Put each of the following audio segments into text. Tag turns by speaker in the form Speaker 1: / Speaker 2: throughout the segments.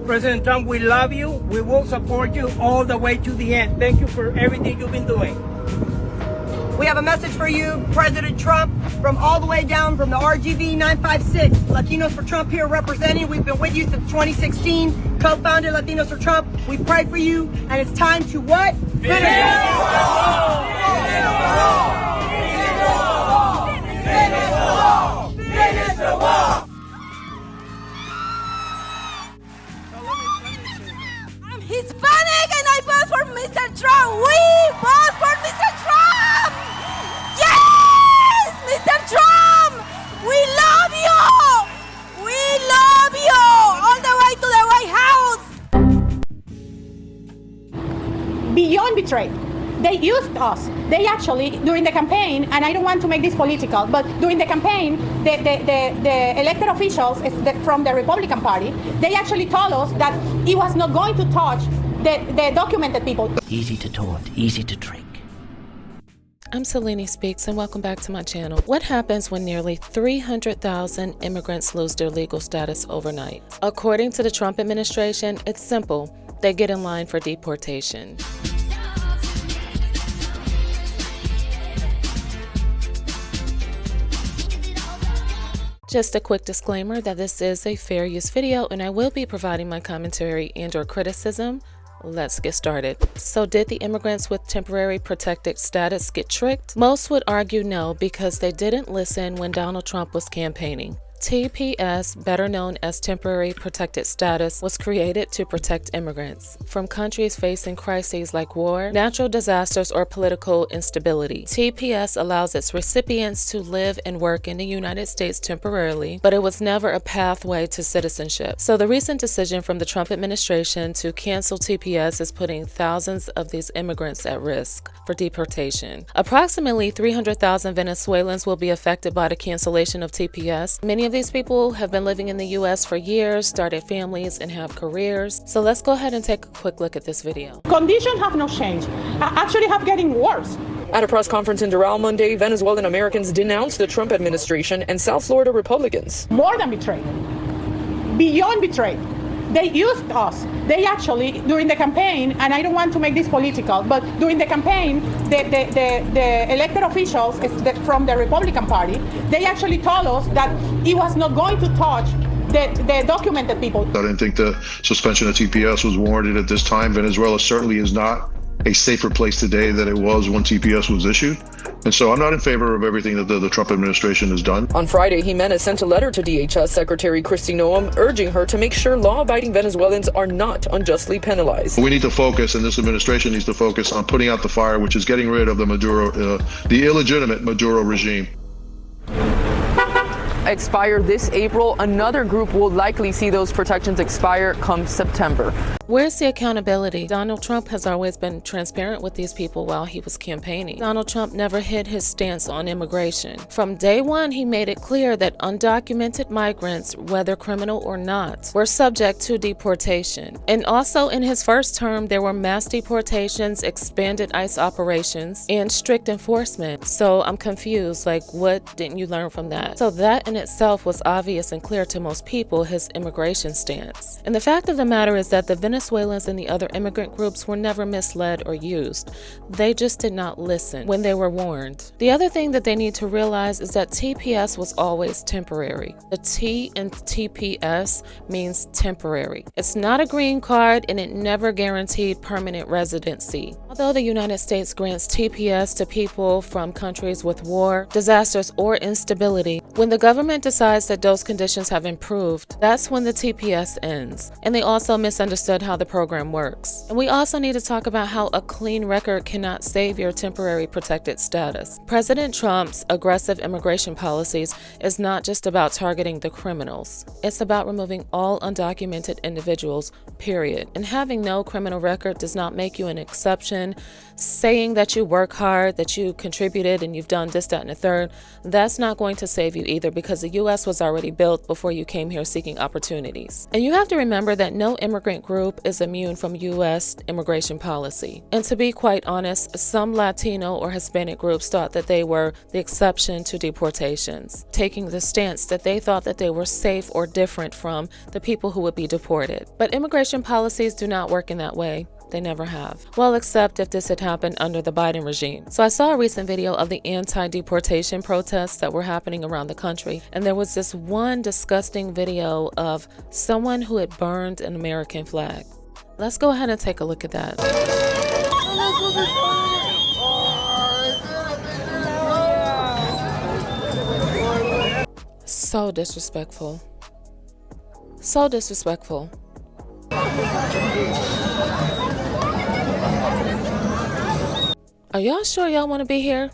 Speaker 1: President Trump, we love you. We will support you all the way to the end. Thank you for everything you've been doing.
Speaker 2: We have a message for you, President Trump, from all the way down from the RGV 956. Latinos for Trump here representing. We've been with you since 2016. Co-founded Latinos for Trump. We pray for you, and it's time to what? Finish the wall! Finish the wall! Finish the wall! Finish the wall!
Speaker 3: I'm Hispanic and I vote for Mr. Trump. We vote for Mr. Trump. Yes, Mr. Trump. We love you. We love you all the way to the White House.
Speaker 4: Beyond betrayed. They used us. They actually, during the campaign, and I don't want to make this political, but during the campaign, the elected officials from the Republican Party, they actually told us that he was not going to touch the documented people.
Speaker 5: Easy to taunt, easy to trick.
Speaker 6: I'm Selene Speaks, and welcome back to my channel. What happens when nearly 300,000 immigrants lose their legal status overnight? According to the Trump administration, it's simple. They get in line for deportation. Just a quick disclaimer that this is a fair use video and I will be providing my commentary and/or criticism. Let's get started. So did the immigrants with temporary protected status get tricked? Most would argue no, because they didn't listen when Donald Trump was campaigning. TPS, better known as temporary protected status, was created to protect immigrants from countries facing crises like war, natural disasters, or political instability. TPS allows its recipients to live and work in the United States temporarily, but it was never a pathway to citizenship. So the recent decision from the Trump administration to cancel TPS is putting thousands of these immigrants at risk for deportation. Approximately 300,000 Venezuelans will be affected by the cancellation of TPS. Many of these people have been living in the U.S. for years, started families, and have careers. So let's go ahead and take a quick look at this video.
Speaker 4: Conditions have not changed. Actually have getting worse.
Speaker 7: At a press conference in Doral Monday, Venezuelan Americans denounced the Trump administration and South Florida Republicans.
Speaker 4: More than betrayed. Beyond betrayed. They used us. They actually, during the campaign, and I don't want to make this political, but during the campaign, the elected officials from the Republican Party, they actually told us that he was not going to touch the documented people.
Speaker 8: I didn't think the suspension of TPS was warranted at this time. Venezuela certainly is not a safer place today than it was when TPS was issued. And so I'm not in favor of everything that the Trump administration has done.
Speaker 7: On Friday, Jimenez sent a letter to DHS Secretary Kristi Noem urging her to make sure law-abiding Venezuelans are not unjustly penalized.
Speaker 8: We need to focus, and this administration needs to focus on putting out the fire, which is getting rid of the Maduro, the illegitimate Maduro regime.
Speaker 7: Expire this April, another group will likely see those protections expire come September.
Speaker 6: Where's the accountability? Donald Trump has always been transparent with these people while he was campaigning. Donald Trump never hid his stance on immigration. From day one, he made it clear that undocumented migrants, whether criminal or not, were subject to deportation. And also in his first term, there were mass deportations, expanded ICE operations, and strict enforcement. So I'm confused, like, what didn't you learn from that? So that in itself was obvious and clear to most people, his immigration stance. And the fact of the matter is that the Venezuelans and the other immigrant groups were never misled or used. They just did not listen when they were warned. The other thing that they need to realize is that TPS was always temporary. The T in TPS means temporary. It's not a green card and it never guaranteed permanent residency. Although the United States grants TPS to people from countries with war, disasters, or instability, when the government decides that those conditions have improved, that's when the TPS ends. And they also misunderstood how the program works. And we also need to talk about how a clean record cannot save your temporary protected status. President Trump's aggressive immigration policies is not just about targeting the criminals. It's about removing all undocumented individuals, period. And having no criminal record does not make you an exception. Saying that you work hard, that you contributed and you've done this, that, and the third, that's not going to save you either, because because the U.S. was already built before you came here seeking opportunities. And you have to remember that no immigrant group is immune from U.S. immigration policy. And to be quite honest, some Latino or Hispanic groups thought that they were the exception to deportations, taking the stance that they thought that they were safe or different from the people who would be deported. But immigration policies do not work in that way. They never have. Well, except if this had happened under the Biden regime. So I saw a recent video of the anti-deportation protests that were happening around the country, and there was this one disgusting video of someone who had burned an American flag. Let's go ahead and take a look at that. So disrespectful. So disrespectful. Are y'all sure y'all want to be here?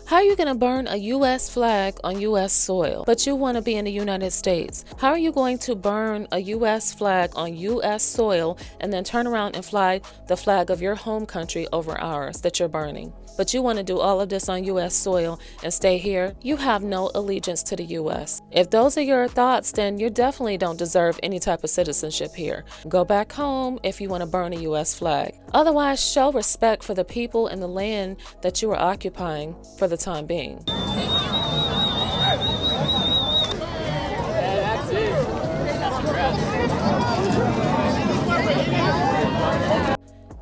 Speaker 6: How are you going to burn a U.S. flag on U.S. soil, but you want to be in the United States? How are you going to burn a U.S. flag on U.S. soil and then turn around and fly the flag of your home country over ours that you're burning? But you want to do all of this on U.S. soil and stay here? You have no allegiance to the U.S. If those are your thoughts, then you definitely don't deserve any type of citizenship here. Go back home if you want to burn a U.S. flag. Otherwise, show respect for the people and the land that you are occupying for the time being.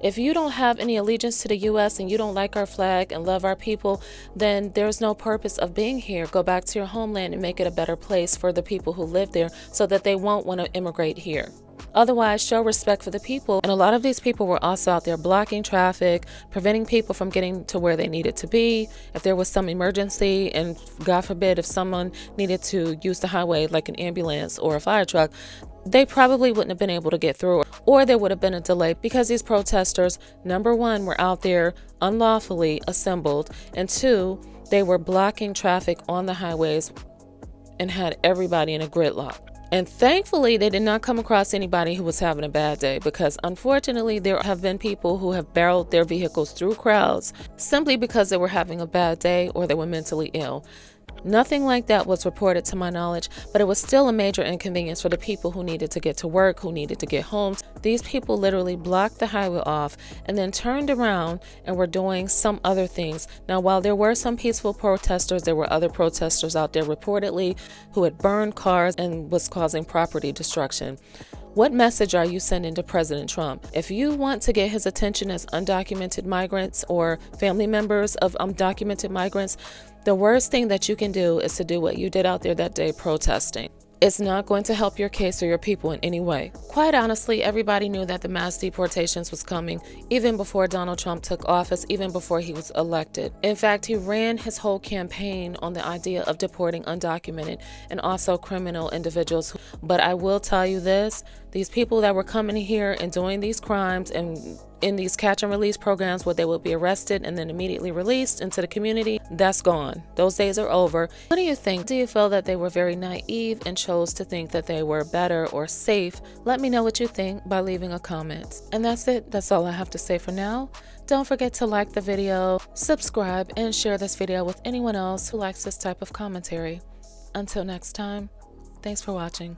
Speaker 6: If you don't have any allegiance to the U.S. and you don't like our flag and love our people, then there's no purpose of being here. Go back to your homeland and make it a better place for the people who live there so that they won't want to immigrate here. Otherwise, show respect for the people. And a lot of these people were also out there blocking traffic, preventing people from getting to where they needed to be. If there was some emergency, and God forbid if someone needed to use the highway like an ambulance or a fire truck, they probably wouldn't have been able to get through, or there would have been a delay because these protesters, number one, were out there unlawfully assembled, and two, they were blocking traffic on the highways and had everybody in a gridlock. And thankfully, they did not come across anybody who was having a bad day, because unfortunately, there have been people who have barreled their vehicles through crowds simply because they were having a bad day or they were mentally ill. Nothing like that was reported to my knowledge, but it was still a major inconvenience for the people who needed to get to work, who needed to get home. These people literally blocked the highway off and then turned around and were doing some other things. Now, while there were some peaceful protesters, there were other protesters out there reportedly who had burned cars and was causing property destruction. What message are you sending to President Trump? If you want to get his attention as undocumented migrants or family members of undocumented migrants, the worst thing that you can do is to do what you did out there that day protesting. It's not going to help your case or your people in any way. Quite honestly, everybody knew that the mass deportations was coming even before Donald Trump took office, even before he was elected. In fact, he ran his whole campaign on the idea of deporting undocumented and also criminal individuals. But I will tell you this, these people that were coming here and doing these crimes and in these catch and release programs where they will be arrested and then immediately released into the community, that's gone. Those days are over. What do you think? Do you feel that they were very naive and chose to think that they were better or safe? Let me know what you think by leaving a comment. And that's it. That's all I have to say for now. Don't forget to like the video, subscribe, and share this video with anyone else who likes this type of commentary. Until next time, thanks for watching.